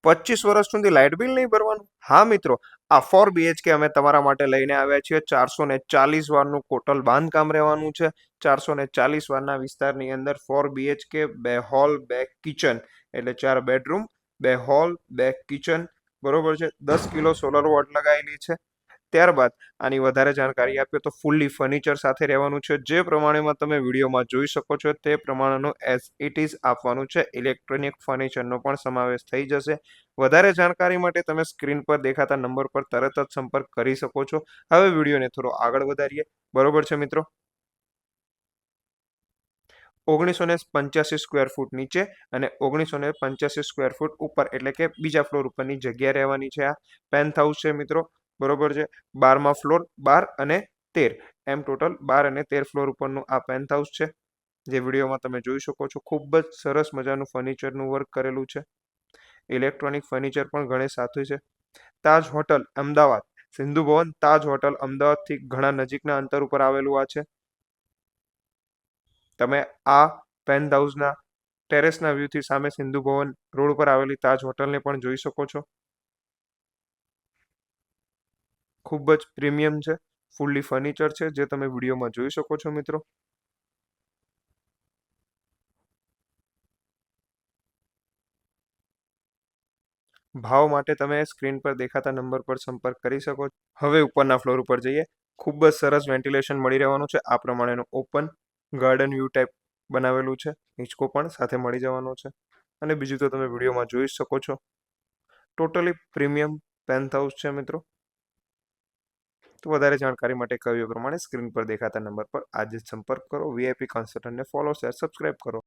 25 વર્ષ સુધી light bill નહીં ભરવાનું? હા મિત્રો, આ 4 BHK અમે તમારા માટે લઈને આવ્યા છીએ. 440 વારનું ટોટલ બાંધકામ રહેવાનું છે. 440 વારના વિસ્તારની અંદર 4 BHK, 2 હોલ, 2 કિચન, એટલે 4 બેડરૂમ, 2 હોલ, 2 કિચન, બરોબર છે. 10 કિલો સોલર વોટ લગાવેલી છે. ત્યારબાદ આની વધારે જાણકારી આપીએ તો ફૂલ્લી ફર્નિચર સાથે રહેવાનું છે. જે પ્રમાણેમાં તમે વિડીયોમાં જોઈ શકો છો તે પ્રમાણેનું એઝ ઇટ ઇઝ આપવાનું છે. ઇલેક્ટ્રોનિક ફર્નિચરનો પણ સમાવેશ થઈ જશે. વધારે જાણકારી માટે તમે સ્ક્રીન પર દેખાતા નંબર પર તરત જ સંપર્ક કરી શકો છો. હવે વિડીયોને થોડો આગળ વધારીએ, બરોબર છે મિત્રો. 1985 સ્ક્વેર ફૂટ નીચે અને 1985 સ્ક્વેર ફૂટ ઉપર, એટલે કે બીજા ફ્લોર ઉપરની જગ્યા રહેવાની છે. આ પેન્ટ હાઉસ છે મિત્રો, બરોબર છે. 12મા ફ્લોર, 12 અને 13, એમ ટોટલ 12 અને 13 ફ્લોર ઉપરનું આ પેન્ટ હાઉસ છે. જે વિડીયોમાં તમે જોઈ શકો છો, ખૂબ જ સરસ મજાનું ફર્નિચરનું વર્ક કરેલું છે. ઇલેક્ટ્રોનિક ફર્નિચર પણ ઘણે સાથે છે. તાજ હોટલ અમદાવાદ, સિંધુ ભવન તાજ હોટલ અમદાવાદથી ઘણા નજીકના અંતર ઉપર આવેલું આ છે. તમે આ પેન્ટ હાઉસના ટેરેસના વ્યૂથી સામે સિંધુ ભવન રોડ પર આવેલી તાજ હોટલને પણ જોઈ શકો છો. ખૂબ જ પ્રીમિયમ છે, ફૂલ્લી ફર્નિચર છે, જે તમે વિડીયોમાં જોઈ શકો છો મિત્રો. ભાવ માટે તમે સ્ક્રીન પર દેખાતા નંબર પર સંપર્ક કરી શકો છો. હવે ઉપરના ફ્લોર ઉપર જઈએ. ખૂબ જ સરસ વેન્ટિલેશન મળી રહેવાનું છે. આ પ્રમાણેનું ઓપન ગાર્ડન વ્યૂ ટાઈપ બનાવેલું છે. હિંચકો પણ સાથે મળી જવાનો છે. અને બીજું તો તમે વિડીયોમાં જોઈ શકો છો. ટોટલી પ્રીમિયમ પેન્ટ હાઉસ છે મિત્રો. તો વધારે જાણકારી માટે કહ્યું પ્રમાણે સ્ક્રીન પર દેખાતા નંબર પર આજે જ સંપર્ક કરો. VIP કન્સલ્ટન્ટને ફોલો, શેર, સબસ્ક્રાઇબ કરો.